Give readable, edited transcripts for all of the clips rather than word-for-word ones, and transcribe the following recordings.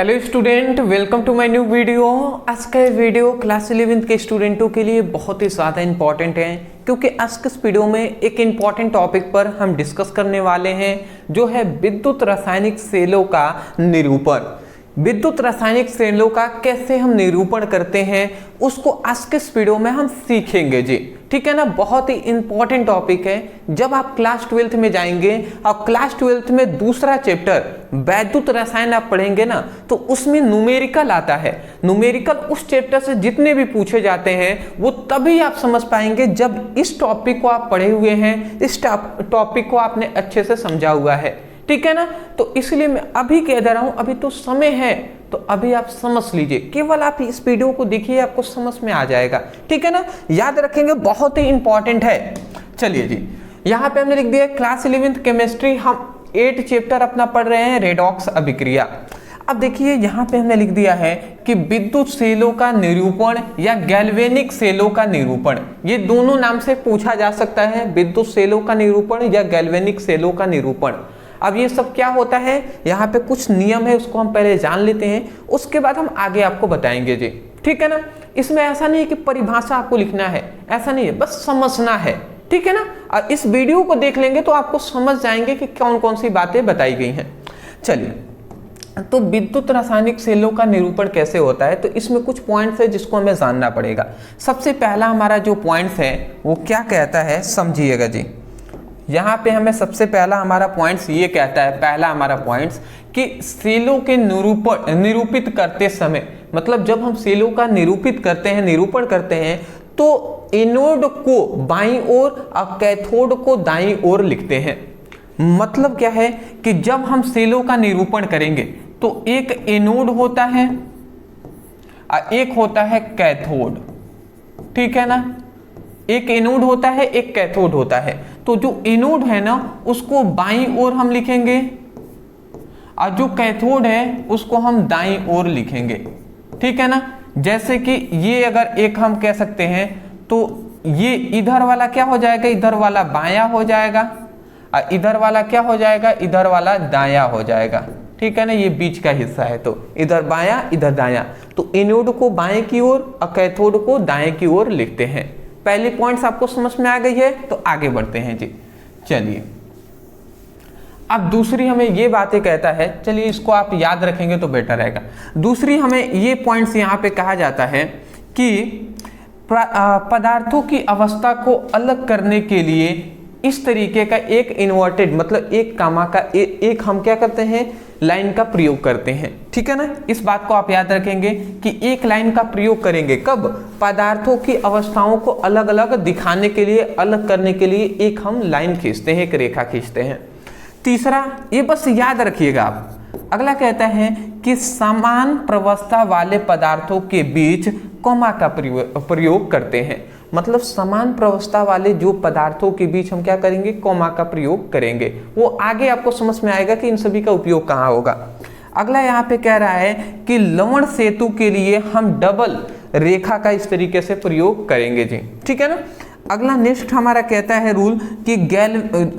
Hello student, welcome to my new video. आज का video class 11th के स्टूडेंटों के लिए बहुत ही ज़्यादा इंपॉर्टेंट है, क्योंकि आज के इस वीडियो में एक इंपॉर्टेंट टॉपिक पर हम डिस्कस करने वाले हैं, जो है विद्युत रासायनिक सेलों का निरूपण। विद्युत रासायनिक सेलों का कैसे हम निरूपण करते हैं, उसको आज के इस वीडियो में हम सीखेंगे जी। ठीक है ना, बहुत ही इंपॉर्टेंट टॉपिक है। जब आप क्लास 12th में जाएंगे और क्लास 12th में दूसरा चैप्टर वैद्युत रसायन आप पढ़ेंगे ना, तो उसमें न्यूमेरिकल आता है। न्यूमेरिकल उस चैप्टर से जितने भी पूछे जाते हैं वो तभी आप समझ पाएंगे जब इस टॉपिक को आप पढ़े हुए हैं, इस टॉपिक को आपने अच्छे से समझा हुआ है। ठीक है ना, तो इसलिए मैं अभी कह दे रहा हूं, अभी तो समय है, तो अभी आप समझ लीजिए। केवल आप इस वीडियो को देखिए, आपको समझ में आ जाएगा। ठीक है ना, याद रखेंगे, बहुत ही इंपॉर्टेंट है। चलिए जी, यहाँ पे हमने लिख दिया क्लास 11th केमिस्ट्री, हम 8 चैप्टर अपना पढ़ रहे हैं, रेडॉक्स अभिक्रिया। अब देखिए यहाँ पे हमने लिख दिया है कि विद्युत सेलों का निरूपण या गैल्वेनिक सेलों का निरूपण, ये दोनों नाम से पूछा जा सकता है, विद्युत सेलों का निरूपण या गैल्वेनिक सेलों का निरूपण। अब ये सब क्या होता है, यहाँ पे कुछ नियम है, उसको हम पहले जान लेते हैं, उसके बाद हम आगे आपको बताएंगे जी। ठीक है ना, इसमें ऐसा नहीं है कि परिभाषा आपको लिखना है, ऐसा नहीं है, बस समझना है। ठीक है ना, और इस वीडियो को देख लेंगे तो आपको समझ जाएंगे कि कौन कौन सी बातें बताई गई हैं। चलिए, तो विद्युत रासायनिक सेलों का निरूपण कैसे होता है, तो इसमें कुछ पॉइंट्स है जिसको हमें जानना पड़ेगा। सबसे पहला हमारा जो पॉइंट्स है वो क्या कहता है, समझिएगा जी। यहाँ पे हमें सबसे पहला हमारा पॉइंट्स ये कहता है, पहला हमारा पॉइंट्स कि सेलों के निरूपित करते समय, मतलब जब हम सेलों का निरूपण करते हैं तो एनोड को बाईं ओर और कैथोड को दाईं ओर लिखते हैं। मतलब क्या है कि जब हम सेलों का निरूपण करेंगे तो एक एनोड होता है और एक होता है कैथोड। ठीक है ना, एक एनोड होता है, एक कैथोड होता है। तो जो एनोड है ना उसको बाईं ओर हम लिखेंगे और जो कैथोड है उसको हम दाईं ओर लिखेंगे। ठीक है ना, जैसे कि ये अगर एक हम कह सकते हैं तो ये इधर वाला क्या हो जाएगा, इधर वाला बायां हो जाएगा, और इधर वाला क्या हो जाएगा, इधर वाला दायां हो जाएगा। ठीक है ना, ये बीच का हिस्सा है, तो इधर बायां इधर दायां, तो एनोड को बाएं की ओर और कैथोड को दाएं की ओर लिखते हैं। पहली पॉइंट्स आपको समझ में आ गई है, तो आगे बढ़ते हैं जी। चलिए, अब दूसरी हमें ये बातें कहता है, चलिए इसको आप याद रखेंगे तो बेटर रहेगा। दूसरी हमें ये पॉइंट्स यहाँ पे कहा जाता है कि पदार्थों की अवस्था को अलग करने के लिए इस तरीके का एक इन्वर्टेड, मतलब एक कामा का एक हम क्या करते हैं, लाइन का प्रयोग करते हैं। ठीक है ना, इस बात को आप याद रखेंगे कि एक लाइन का प्रयोग करेंगे कब, पदार्थों की अवस्थाओं को अलग अलग दिखाने के लिए, अलग करने के लिए एक हम लाइन खींचते हैं, एक रेखा खींचते हैं। तीसरा, ये बस याद रखिएगा आप। अगला कहता है कि समान प्रवस्था वाले पदार्थों के बीच कॉमा का प्रयोग करते हैं। मतलब समान प्रवस्था वाले जो पदार्थों के बीच हम क्या करेंगे, कॉमा का प्रयोग करेंगे। वो आगे आपको समझ में आएगा कि इन सभी का उपयोग कहाँ होगा। अगला यहाँ पे कह रहा है कि लवण सेतु के लिए हम डबल रेखा का इस तरीके से प्रयोग करेंगे जी। ठीक है ना, अगला नेक्स्ट हमारा कहता है रूल कि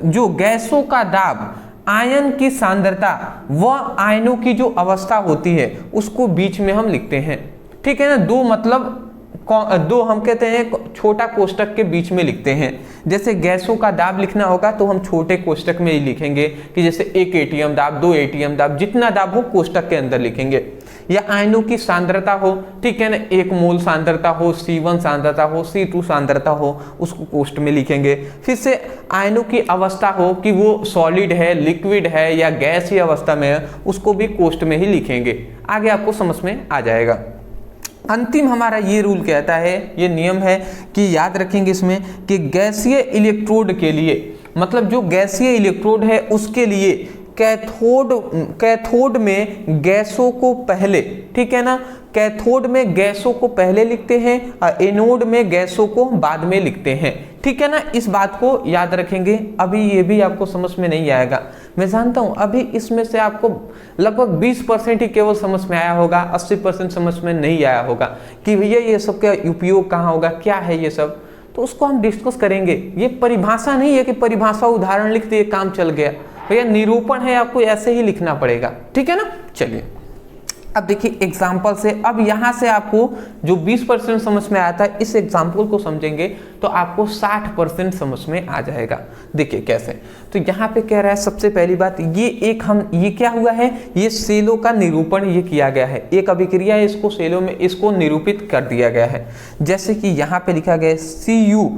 जो गैसों का दाब, आयन की सांद्रता व आयनों की जो अवस्था होती है उसको बीच में हम लिखते हैं। ठीक है ना, दो मतलब दो हम कहते हैं छोटा कोष्टक के बीच में लिखते हैं। जैसे गैसों का दाब लिखना होगा तो हम छोटे कोष्टक में ही लिखेंगे कि जैसे 1 एटीएम दाब, 2 एटीएम दाब, जितना दाब हो कोष्टक के अंदर लिखेंगे। या आयनों की सांद्रता हो, ठीक है ना, 1 मोल सांद्रता हो, C1 सांद्रता हो, C2 सांद्रता हो, उसको कोष्ट में लिखेंगे। फिर से आयनों की अवस्था हो कि वो सॉलिड है, लिक्विड है या गैस ही अवस्था में है, उसको भी कोष्ट में ही लिखेंगे। आगे आपको समझ में आ जाएगा। अंतिम हमारा ये रूल कहता है, ये नियम है कि याद रखेंगे इसमें कि गैसीय इलेक्ट्रोड के लिए, मतलब जो गैसीय इलेक्ट्रोड है उसके लिए कैथोड में गैसों को पहले, ठीक है ना, कैथोड में गैसों को पहले लिखते हैं और एनोड में गैसों को बाद में लिखते हैं। ठीक है ना, इस बात को याद रखेंगे। अभी ये भी आपको समझ में नहीं आएगा, मैं जानता हूं। अभी इसमें से आपको लगभग 20% ही केवल समझ में आया होगा, 80% समझ में नहीं आया होगा कि भैया ये सब का उपयोग कहाँ होगा, क्या है ये सब, तो उसको हम डिस्कस करेंगे। ये परिभाषा नहीं है कि परिभाषा उदाहरण लिख दिए काम चल गया, भैया निरूपण है, आपको ऐसे ही लिखना पड़ेगा। ठीक है ना, चलिए अब देखिए एग्जाम्पल से, अब यहाँ से आपको जो 20% समझ में आया था, इस एग्जाम्पल को समझेंगे तो आपको 60% समझ में आ जाएगा। देखिए कैसे, तो यहाँ पे कह रहा है सबसे पहली बात, ये क्या हुआ है, ये सेलों का निरूपण ये किया गया है, एक अभिक्रिया है, इसको सेलों में इसको निरूपित कर दिया गया है। जैसे कि यहाँ पे लिखा गया है Cu,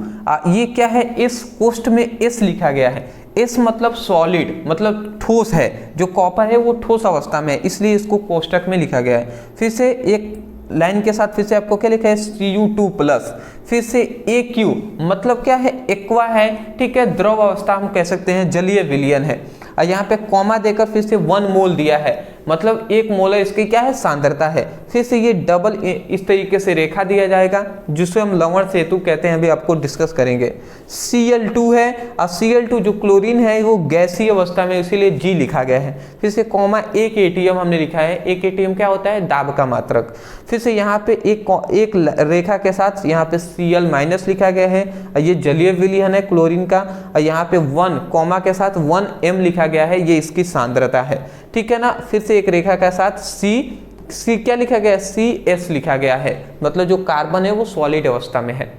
ये क्या है, इस कोष्ठ में S लिखा गया है। एस मतलब सॉलिड, मतलब ठोस है, जो कॉपर है वो ठोस अवस्था में है, इसलिए इसको कोष्ठक में लिखा गया है। फिर से एक लाइन के साथ फिर से आपको क्या लिखा है, Cu2+, फिर से Aq मतलब क्या है, एक्वा है, ठीक है, द्रव अवस्था हम कह सकते हैं, जलीय विलयन है। और यहाँ पे कॉमा देकर फिर से 1 मोल दिया है, मतलब 1 मोलर इसकी क्या है, सांद्रता है। फिर से ये डबल इस तरीके से रेखा दिया जाएगा, जिसे हम लवण सेतु कहते हैं, अभी आपको डिस्कस करेंगे। Cl2 है, और Cl2 जो क्लोरीन है वो गैसीय अवस्था में, इसीलिए G लिखा गया है। फिर से कॉमा 1 एटीएम हमने लिखा है, 1 एटीएम क्या होता है, दाब का मात्रक। फिर से यहाँ पे एक रेखा के साथ यहाँ पे Cl- लिखा गया है, ये जलीय विलयन है क्लोरीन का। और यहाँ पे 1 कॉमा के साथ 1m लिखा गया है, ये इसकी सांद्रता है, ठीक है ना। फिर से एक रेखा के साथ C क्या लिखा गया है, CS लिखा गया है, मतलब जो कार्बन है वो सॉलिड अवस्था में है।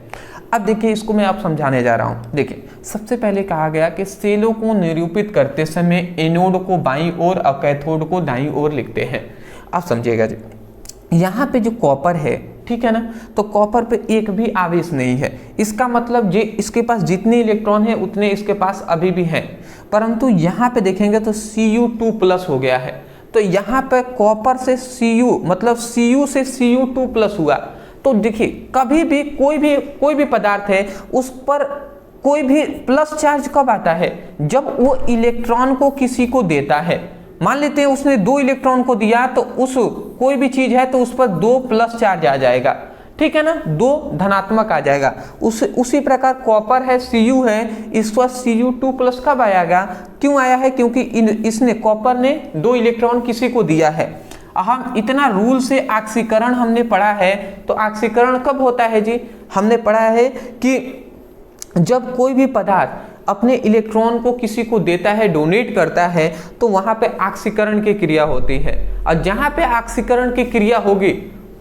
अब देखिए इसको मैं आप समझाने जा रहा हूं। देखिए सबसे पहले कहा गया कि सेलों को निरूपित करते समय एनोड को बाईं ओर और कैथोड को दाईं ओर लिखते हैं। आप समझिएगा जी, यहाँ पे जो कॉपर है, ठीक है ना, तो कॉपर पे एक भी आवेश नहीं है, इसका मतलब ये इसके पास जितने इलेक्ट्रॉन है उतने इसके पास अभी भी हैं। परंतु यहाँ पे देखेंगे तो Cu2+ हो गया है, तो यहाँ पे कॉपर से Cu मतलब Cu से Cu2+ हुआ। तो देखिए कभी भी कोई भी पदार्थ है उस पर कोई भी प्लस चार्ज कब आता है, जब वो इलेक्ट्रॉन को किसी को देता है। मान लेते हैं उसने 2 इलेक्ट्रॉन को दिया, तो उस कोई भी चीज है तो उस पर 2 प्लस चार्ज आ जाएगा, ठीक है ना, 2 धनात्मक आ जाएगा। उसी प्रकार कॉपर है, Cu है, इस पर Cu2+ कब आएगा, क्यों आया है, क्योंकि इसने कॉपर ने 2 इलेक्ट्रॉन किसी को दिया है। हम इतना रूल से ऑक्सीकरण हमने पढ़ा है, तो ऑक्सीकरण कब होता है जी, हमने पढ़ा है कि जब कोई भी पदार्थ अपने इलेक्ट्रॉन को किसी को देता है, डोनेट करता है, तो वहां पे ऑक्सीकरण की क्रिया होती है। और जहां पे ऑक्सीकरण की क्रिया होगी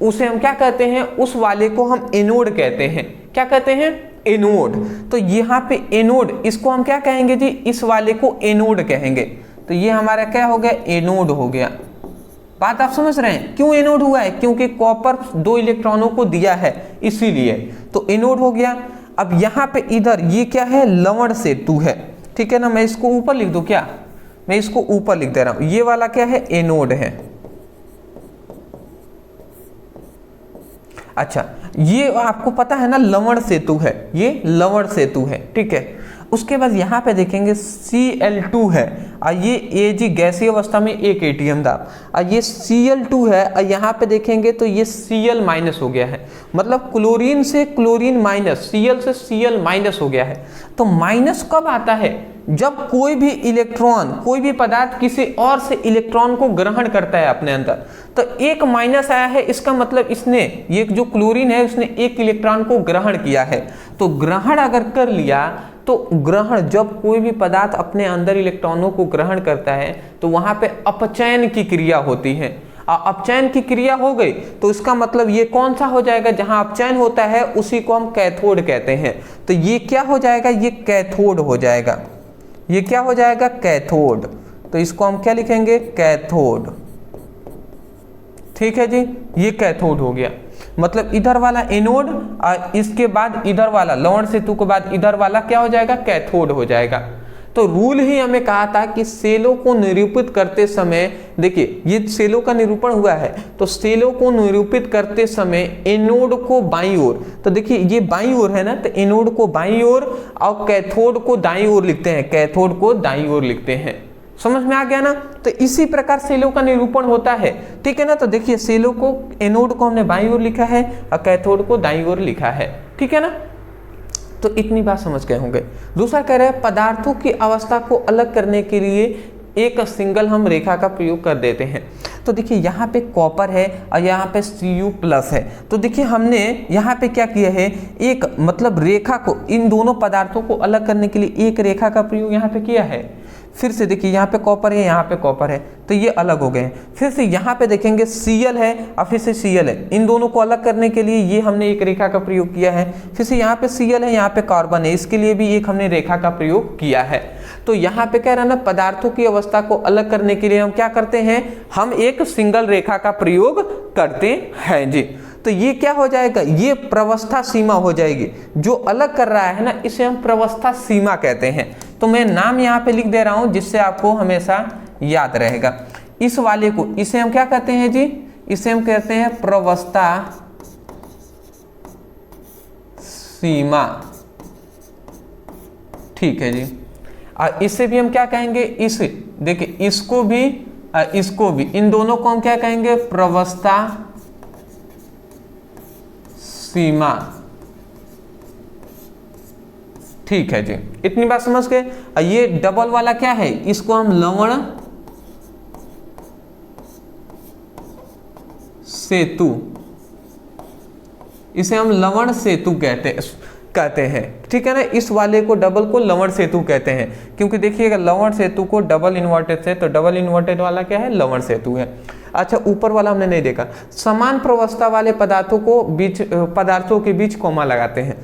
उसे हम क्या कहते हैं, उस वाले को हम एनोड कहते हैं। क्या कहते हैं, एनोड। तो यहाँ पे एनोड, इसको हम क्या कहेंगे जी, इस वाले को एनोड कहेंगे। तो ये हमारा क्या हो गया, एनोड हो गया। बात आप समझ रहे हैं, क्यों एनोड हुआ है, क्योंकि कॉपर 2 इलेक्ट्रॉनों को दिया है, इसीलिए तो एनोड हो गया। अब यहाँ पे इधर ये क्या है, लवण सेतु है, ठीक है ना। मैं इसको ऊपर लिख दूं क्या, मैं इसको ऊपर लिख दे रहा हूं, ये वाला क्या है, एनोड है। अच्छा, ये आपको पता है ना लवण सेतु है, ये लवण सेतु है, ठीक है। उसके बाद यहाँ पे देखेंगे Cl2 है, और ये Ag गैसीय अवस्था में 1 एटीएम दाब, और ये Cl2 है, और यहाँ पे देखेंगे तो ये Cl- हो गया है, मतलब क्लोरीन से क्लोरीन माइनस, Cl से Cl- हो गया है। तो माइनस कब आता है, जब कोई भी इलेक्ट्रॉन, कोई भी पदार्थ किसी और से इलेक्ट्रॉन को ग्रहण करता है अपने अंदर, तो एक माइनस आया है, इसका मतलब इसने, ये जो क्लोरीन है उसने 1 इलेक्ट्रॉन को ग्रहण किया है। तो ग्रहण अगर कर लिया, तो ग्रहण, जब कोई भी पदार्थ अपने अंदर इलेक्ट्रॉनों को ग्रहण करता है तो वहां पे अपचयन की क्रिया होती है। अपचयन की क्रिया हो गई तो इसका मतलब ये कौन सा हो जाएगा, जहां अपचयन होता है उसी को हम कैथोड कहते हैं। तो ये क्या हो जाएगा, ये कैथोड हो जाएगा, ये क्या हो जाएगा, कैथोड। तो इसको हम क्या लिखेंगे, कैथोड, ठीक है जी, ये कैथोड हो गया। मतलब इधर वाला एनोड और इसके बाद इधर वाला लवण सेतु के बाद इधर वाला क्या हो जाएगा, कैथोड हो जाएगा। तो रूल ही हमें कहा था कि सेलों को निरूपित करते समय, देखिए ये सेलों का निरूपण हुआ है, तो सेलों को निरूपित करते समय एनोड को बाईं ओर, तो देखिए ये बाईं ओर है ना, तो एनोड को बाईं ओर और कैथोड को दाईं ओर लिखते हैं, कैथोड को दाईं ओर लिखते हैं। समझ में आ गया ना। तो इसी प्रकार सेलों का निरूपण होता है, ठीक है ना। तो देखिए सेलों को, एनोड को हमने बाईं ओर लिखा है और कैथोड को दाईं ओर लिखा है, ठीक है ना। तो इतनी बात समझ गए होंगे। दूसरा कह रहे हैं पदार्थों की अवस्था को अलग करने के लिए एक सिंगल हम रेखा का प्रयोग कर देते हैं। तो देखिए यहाँ पे कॉपर है और यहाँ पे Cu+ है। तो देखिए हमने यहाँ पे क्या किया है, एक मतलब रेखा को, इन दोनों पदार्थों को अलग करने के लिए एक रेखा का प्रयोग यहाँ पे किया है। फिर से देखिए यहाँ पे कॉपर है, यहाँ पे कॉपर है, तो ये अलग हो गए हैं। फिर से यहाँ पे देखेंगे Cl है और फिर से Cl है, इन दोनों को अलग करने के लिए ये हमने एक रेखा का प्रयोग किया है। फिर से यहाँ पे Cl है, यहाँ पे कार्बन है, इसके लिए भी एक हमने रेखा का प्रयोग किया है। तो यहाँ पे कह रहा है ना, पदार्थों की अवस्था को अलग करने के लिए हम क्या करते हैं, हम एक सिंगल रेखा का प्रयोग करते हैं जी। तो ये क्या हो जाएगा, ये प्रवस्था सीमा हो जाएगी। जो अलग कर रहा है ना, इसे हम प्रवस्था सीमा कहते हैं। तो मैं नाम यहाँ पे लिख दे रहा हूं जिससे आपको हमेशा याद रहेगा। इस वाले को, इसे हम क्या कहते हैं जी, इसे हम कहते हैं प्रवस्था सीमा, ठीक है जी। और इसे भी हम क्या कहेंगे, इस देखिए इसको भी इसको भी, इन दोनों को हम क्या कहेंगे, प्रवस्था सीमा, ठीक है जी। इतनी बात समझ गए। ये डबल वाला क्या है, इसको हम लवण सेतु, इसे हम लवण सेतु कहते हैं, ठीक है ना। इस वाले को डबल को लवण सेतु कहते हैं, क्योंकि देखिएगा लवण सेतु को डबल इन्वर्टेड से, तो डबल इन्वर्टेड वाला क्या है, लवण सेतु है। अच्छा, ऊपर वाला हमने नहीं देखा। समान प्रवस्था वाले पदार्थों के बीच कॉमा लगाते हैं।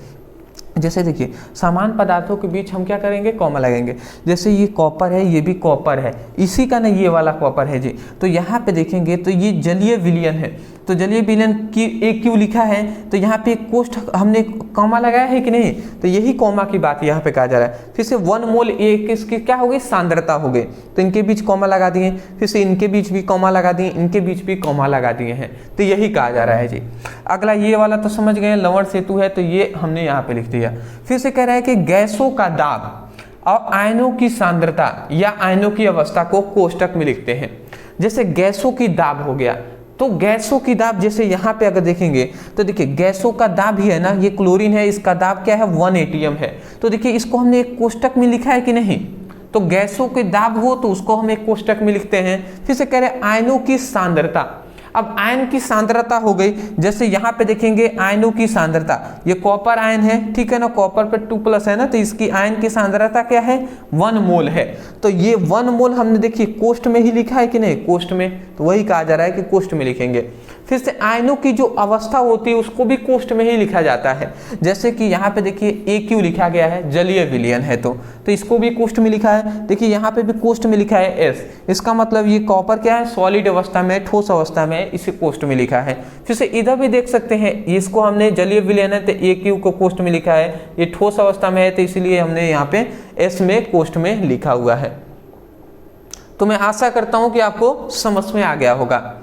जैसे देखिए समान पदार्थों के बीच हम क्या करेंगे, कॉमा लगाएंगे। जैसे ये कॉपर है, ये भी कॉपर है, इसी का ना ये वाला कॉपर है जी। तो यहाँ पे देखेंगे तो ये जलीय विलयन है, तो जलीय विलयन की एक क्यों लिखा है, तो यहाँ पे कोष्ठ हमने कॉमा लगाया है कि नहीं, तो यही कॉमा की बात यहाँ पे कहा जा रहा है। फिर से 1 मोल एक इसकी क्या हो गई, सांद्रता हो गई, तो इनके बीच कॉमा लगा दिए। फिर से इनके बीच भी कॉमा लगा दिए, इनके बीच भी कॉमा लगा दिए हैं, तो यही कहा जा रहा है जी। अगला ये वाला तो समझ गए, लवण सेतु है, तो ये हमने यहाँ पे लिख दिया। फिर से कह रहा है कि गैसों का दाब और आयनों की सांद्रता या आयनों की अवस्था को कोष्टक में लिखते हैं। जैसे गैसों की दाब हो गया, तो गैसों की दाब, जैसे यहाँ पे अगर देखेंगे तो देखिए गैसों का दाब ही है ना, ये क्लोरीन है, इसका दाब क्या है, 1 atm है। तो देखिए इसको हमने एक कोष्टक में लिखा है कि नहीं, तो गैसों के दाब हो तो उसको हम एक कोष्टक में लिखते हैं। फिर से कह रहे हैं आयनों की सांद्रता। अब आयन की सांद्रता हो गई, जैसे यहाँ पे देखेंगे आयनों की सांद्रता, ये कॉपर आयन है, ठीक है ना, कॉपर पे 2+ है ना, तो इसकी आयन की सांद्रता क्या है, 1 मोल है। तो ये 1 मोल हमने देखिए कोष्ठ में ही लिखा है कि नहीं, कोष्ठ में, तो वही कहा जा रहा है कि कोष्ठ में लिखेंगे। फिर से आयनों की जो अवस्था होती है उसको भी कोष्ठ में ही लिखा जाता है। जैसे कि यहाँ पे देखिए AQ लिखा गया है, जलीय विलयन है, तो इसको भी कोष्ठ में लिखा है। देखिए यहाँ पे भी कोष्ठ में लिखा है S, इसका मतलब ये कॉपर क्या है, सॉलिड अवस्था में, ठोस अवस्था में, इसे कोष्ठ में लिखा है। फिर से इधर भी देख सकते हैं, इसको हमने जलीय विलयन है तो AQ को कोष्ठ में लिखा है, ये ठोस अवस्था में है तो इसलिए हमने यहाँ पे S में कोष्ठ में लिखा हुआ है। तो मैं आशा करता हूं कि आपको समझ में आ गया होगा।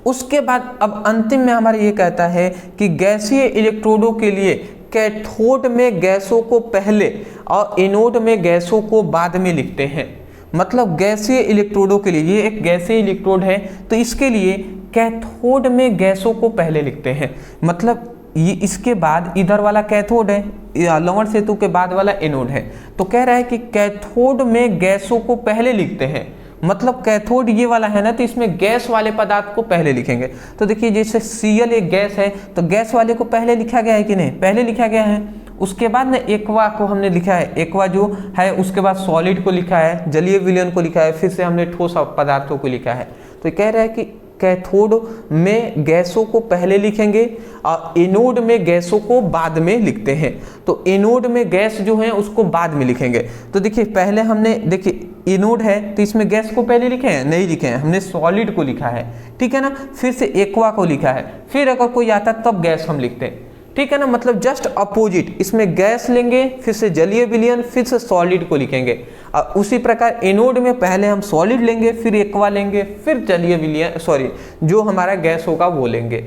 उसके बाद अब अंतिम में हमारा ये कहता है कि गैसीय इलेक्ट्रोडों के लिए कैथोड में गैसों को पहले और एनोड में गैसों को बाद में लिखते हैं। मतलब गैसीय इलेक्ट्रोडों के लिए, ये एक गैसीय इलेक्ट्रोड है तो इसके लिए कैथोड में गैसों को पहले लिखते हैं। मतलब ये इसके बाद इधर वाला कैथोड है, लवण सेतु के बाद वाला एनोड है, तो कह रहा है कि कैथोड में गैसों को पहले लिखते हैं। मतलब कैथोड ये वाला है ना, तो इसमें गैस वाले पदार्थ को पहले लिखेंगे। तो देखिए जैसे Cl एक गैस है, तो गैस वाले को पहले लिखा गया है कि नहीं, पहले लिखा गया है। उसके बाद ना एक्वा को हमने लिखा है, एक्वा जो है, उसके बाद सॉलिड को लिखा है, जलीय विलयन को लिखा है, फिर से हमने ठोस पदार्थों को लिखा है। तो कह रहा है कि कैथोड में गैसों को पहले लिखेंगे और एनोड में गैसों को बाद में लिखते हैं। तो एनोड में गैस जो है उसको बाद में लिखेंगे। तो देखिए पहले हमने, देखिए एनोड है तो इसमें गैस को पहले लिखे हैं, नहीं लिखे हैं, हमने सॉलिड को लिखा है, ठीक है ना। फिर से एक्वा को लिखा है, फिर अगर कोई आता तब गैस हम लिखते हैं, ठीक है ना। मतलब जस्ट अपोजिट, इसमें गैस लेंगे, फिर से जलीय विलयन, फिर से सॉलिड को लिखेंगे। और उसी प्रकार एनोड में पहले हम सॉलिड लेंगे, फिर एक्वा लेंगे, फिर जलीय विलयन, सॉरी जो हमारा गैस होगा वो लेंगे।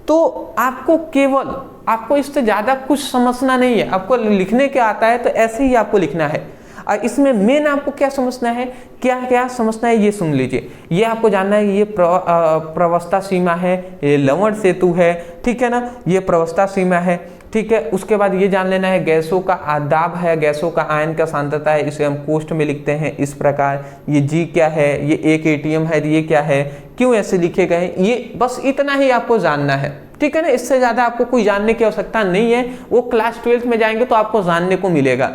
तो आपको केवल, आपको इससे ज़्यादा कुछ समझना नहीं है, आपको लिखने के आता है तो ऐसे ही आपको लिखना है। और इसमें मेन आपको क्या समझना है, क्या क्या समझना है ये सुन लीजिए। ये आपको जानना है, ये प्रवस्था सीमा है, ये लवण सेतु है, ठीक है ना, ये प्रवस्था सीमा है, ठीक है। उसके बाद ये जान लेना है गैसों का आदाब है, गैसों का आयन का सांद्रता है, इसे हम कोष्ठ में लिखते हैं इस प्रकार। ये G क्या है, ये 1 atm है, ये क्या है, क्यों ऐसे लिखे गए, ये बस इतना ही आपको जानना है, ठीक है ना। इससे ज़्यादा आपको कोई जानने की आवश्यकता नहीं है, वो क्लास 12th में जाएंगे तो आपको जानने को मिलेगा।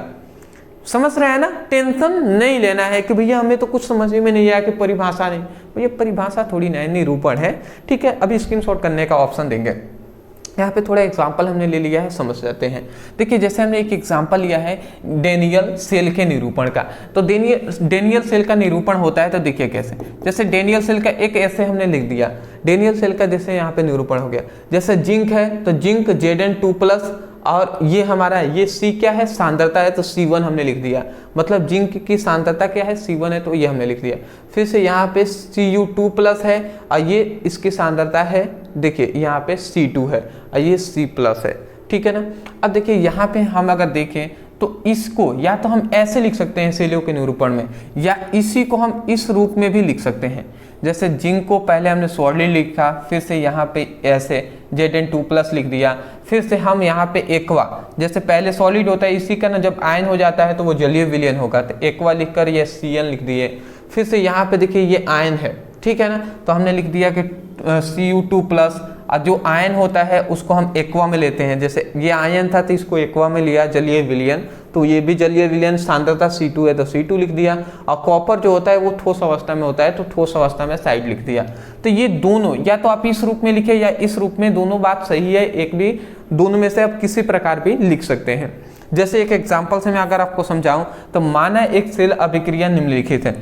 समझ रहे हैं ना, टेंशन नहीं लेना है कि भैया हमें तो कुछ समझ में नहीं आया कि परिभाषा नहीं, भैया परिभाषा थोड़ी ना है, निरूपण है, ठीक है। अभी स्क्रीनशॉट करने का ऑप्शन देंगे। यहाँ पे थोड़ा एग्जाम्पल हमने ले लिया है, समझ जाते हैं। देखिए जैसे हमने एक एग्जाम्पल लिया है डेनियल सेल के निरूपण का, तो डेनियल सेल का निरूपण होता है, तो देखिए कैसे, जैसे डेनियल सेल का एक ऐसे हमने लिख दिया, डेनियल सेल का जैसे यहाँ पे निरूपण हो गया, जैसे जिंक है तो जिंक Zn2+, और ये हमारा ये C क्या है, सांद्रता है, तो C1 हमने लिख दिया, मतलब जिंक की सांद्रता क्या है, C1 है, तो ये हमने लिख दिया। फिर से यहाँ पे Cu2+ है और ये इसकी सांद्रता है, देखिए यहाँ पे C2 है और ये C+ है, ठीक है ना। अब देखिए यहाँ पे हम अगर देखें तो इसको या तो हम ऐसे लिख सकते हैं सेलों के निरूपण में, या इसी को हम इस रूप में भी लिख सकते हैं। जैसे जिंक को पहले हमने सॉलिड लिखा, फिर से यहाँ पे ऐसे Zn2+ लिख दिया, फिर से हम यहाँ पे एक्वा, जैसे पहले सॉलिड होता है, इसी का ना जब आयन हो जाता है तो वो जलीय विलयन होगा, तो एक्वा लिखकर ये Cn लिख दिए। फिर से यहाँ पे देखिए ये आयन है, ठीक है ना, तो हमने लिख दिया कि Cu2+, और जो आयन होता है उसको हम एक्वा में लेते हैं, जैसे ये आयन था तो इसको एक्वा में लिया, जलीय विलयन, तो ये भी जलीय विलयन, सांद्रता C2 है तो C2 लिख दिया। और कॉपर जो होता है वो ठोस अवस्था में होता है, तो ठोस अवस्था में साइड लिख दिया। तो ये दोनों या तो आप इस रूप में लिखे या इस रूप में, दोनों बात सही है, एक भी दोनों में से आप किसी प्रकार भी लिख सकते हैं। जैसे एक एग्जाम्पल से मैं अगर आपको समझाऊं तो माना एक सेल अभिक्रिया निम्नलिखित है,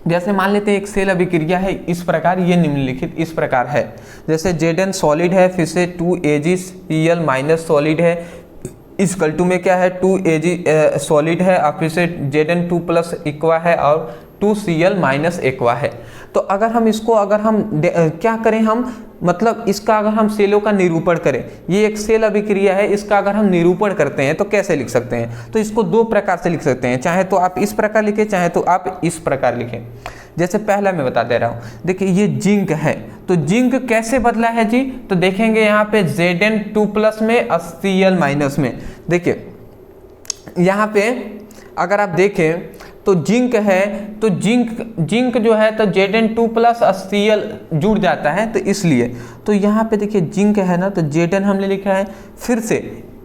जैसे मान लेते हैं एक सेल अभिक्रिया है इस प्रकार, ये निम्नलिखित इस प्रकार है, जैसे Zn सॉलिड है, फिर से 2AgCl- सॉलिड है, इस कल्टू में क्या है 2Ag सॉलिड है, और फिर से Zn2+ एक्वा है और 2Cl- एक्वा है। तो अगर हम इसको क्या करें, हम मतलब इसका अगर हम सेलों का निरूपण करें, ये एक सेल अभिक्रिया है, इसका अगर हम निरूपण करते हैं तो कैसे लिख सकते हैं, तो इसको दो प्रकार से लिख सकते हैं, चाहे तो आप इस प्रकार लिखें, चाहे तो आप इस प्रकार लिखें। जैसे पहला मैं बता दे रहा हूँ, देखिए ये जिंक है, तो जिंक कैसे बदला है जी, तो देखेंगे यहाँ पे Zn2+ में और Cl- में, देखिए यहाँ पे अगर आप देखें तो जिंक है, तो जिंक जो है तो Zn2+ और Cl जुड़ जाता है, तो इसलिए तो यहाँ पे देखिए जिंक है ना, तो Zn हमने लिखा है, फिर से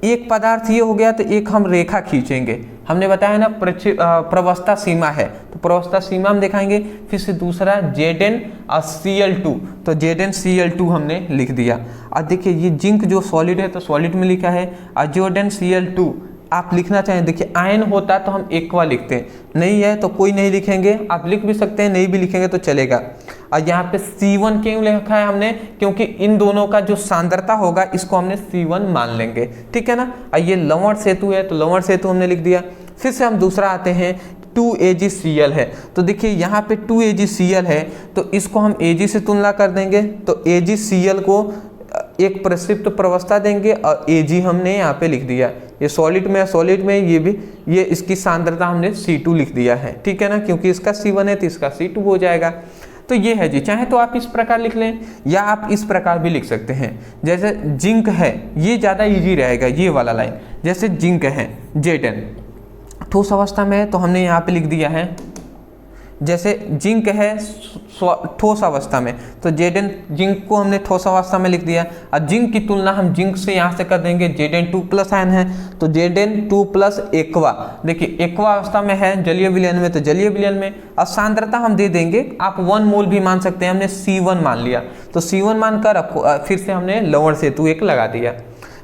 एक पदार्थ ये हो गया, तो एक हम रेखा खींचेंगे, हमने बताया ना प्रवस्था सीमा है, तो प्रवस्था सीमा हम दिखाएंगे। फिर से दूसरा Zn और Cl2, तो ZnCl2 हमने लिख दिया। और देखिए ये जिंक जो सॉलिड है तो सॉलिड में लिखा है, और ZnCl2 आप लिखना चाहें, देखिए आयन होता तो हम एक्वा लिखते हैं, नहीं है तो कोई नहीं लिखेंगे, आप लिख भी सकते हैं, नहीं भी लिखेंगे तो चलेगा। और यहाँ पे C1 क्यों लिखा है हमने, क्योंकि इन दोनों का जो सांद्रता होगा इसको हमने C1 मान लेंगे, ठीक है ना। और ये लवण सेतु है तो लवण सेतु हमने लिख दिया। फिर से हम दूसरा आते हैं, 2AgCl है, तो देखिए यहाँ पे 2AgCl है, तो इसको हम Ag से तुलना कर देंगे, तो AgCl को एक प्रक्षिप्त प्रवस्था देंगे और Ag हमने यहाँ पे लिख दिया, ये सॉलिड में है, सॉलिड में ये भी, ये इसकी सांद्रता हमने C2 लिख दिया है, ठीक है ना, क्योंकि इसका C1 है तो इसका C2 हो जाएगा। तो ये है जी, चाहे तो आप इस प्रकार लिख लें या आप इस प्रकार भी लिख सकते हैं। जैसे जिंक है, ये ज़्यादा इजी रहेगा, ये वाला लाइन, जैसे जिंक है Zn ठोस अवस्था में है तो हमने यहाँ पे लिख दिया है, जैसे जिंक है ठोस अवस्था में, तो Zn जिंक को हमने ठोस अवस्था में लिख दिया। और जिंक की तुलना हम जिंक से यहाँ से कर देंगे, Zn2+ आयन है तो Zn2+ एक्वा, देखिए एक्वा अवस्था में है, जलीय विलयन में तो जलीय विलयन में। और सांद्रता हम दे देंगे, आप 1 मोल भी मान सकते हैं, हमने C1 मान लिया, तो C1 मानकर फिर से हमने लवण सेतु एक लगा दिया।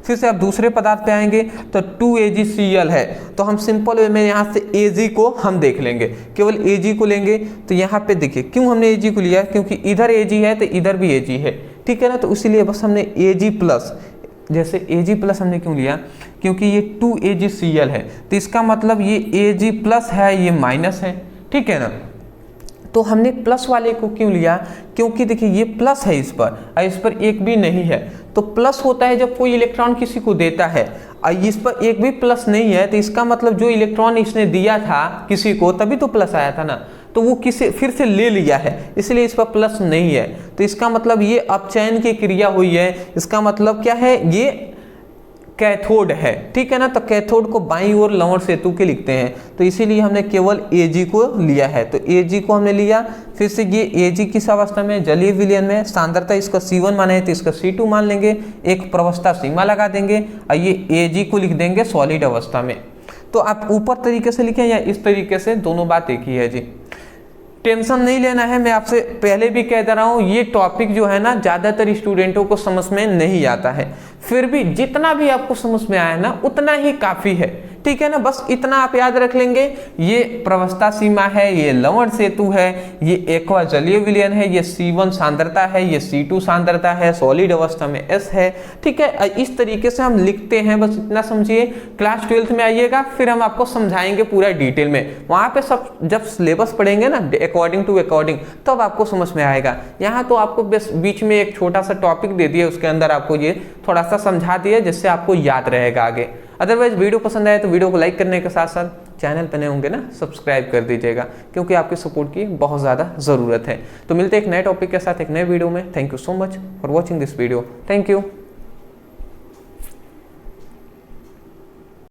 फिर से आप दूसरे पदार्थ पे आएंगे तो 2AgCl है, तो हम सिंपल वे में यहाँ से Ag को हम देख लेंगे, केवल Ag को लेंगे। तो यहाँ पे देखिए क्यों हमने Ag को लिया, क्योंकि इधर Ag है तो इधर भी Ag है, ठीक है ना, तो इसीलिए बस हमने Ag+, जैसे Ag+ हमने क्यों लिया, क्योंकि ये 2AgCl है, तो इसका मतलब ये Ag+ है, ये माइनस है, ठीक है ना। तो हमने प्लस वाले को क्यों लिया, क्योंकि देखिए ये प्लस है इस पर और इस पर एक भी नहीं है, तो प्लस होता है जब कोई इलेक्ट्रॉन किसी को देता है और इस पर एक भी प्लस नहीं है, तो इसका मतलब जो इलेक्ट्रॉन इसने दिया था किसी को तभी तो प्लस आया था ना, तो वो किसी फिर से ले लिया है, इसलिए इस पर प्लस नहीं है। तो इसका मतलब ये अपचयन की क्रिया हुई है, इसका मतलब क्या है, ये कैथोड है, ठीक है ना। तो कैथोड को बाईं ओर लवण सेतु के लिखते हैं, तो इसीलिए हमने केवल Ag को लिया है, तो Ag को हमने लिया। फिर से ये Ag किस अवस्था में, जलीय विलयन में, सांद्रता इसका C1 माने तो इसका C2 मान लेंगे, एक प्रवस्था सीमा लगा देंगे और ये Ag को लिख देंगे सॉलिड अवस्था में। तो आप ऊपर तरीके से लिखें या इस तरीके से, दोनों बात एक ही है जी। टेंशन नहीं लेना है, मैं आपसे पहले भी कह दे रहा हूँ, ये टॉपिक जो है ना ज़्यादातर स्टूडेंटों को समझ में नहीं आता है, फिर भी जितना भी आपको समझ में आया ना उतना ही काफ़ी है, ठीक है ना। बस इतना आप याद रख लेंगे, ये प्रवस्था सीमा है, ये लवण सेतु है, ये एक्वा जलीय विलयन है, ये C1 सांद्रता है, ये C2 सांद्रता है, सॉलिड अवस्था में S है, ठीक है। इस तरीके से हम लिखते हैं, बस इतना समझिए। क्लास 12th में आइएगा, फिर हम आपको समझाएंगे पूरा डिटेल में, वहां पे सब जब सिलेबस पढ़ेंगे ना अकॉर्डिंग टू अकॉर्डिंग, तब आपको समझ में आएगा। यहाँ तो आपको बस बीच में एक छोटा सा टॉपिक दे दिया, उसके अंदर आपको ये थोड़ा सा समझा दिया जिससे आपको याद रहेगा आगे। अदरवाइज वीडियो पसंद आए तो वीडियो को लाइक करने के साथ साथ चैनल पर नए होंगे ना सब्सक्राइब कर दीजिएगा, क्योंकि आपके सपोर्ट की बहुत ज़्यादा ज़रूरत है। तो मिलते हैं एक नए टॉपिक के साथ एक नए वीडियो में। Thank you so much for watching this video. Thank you.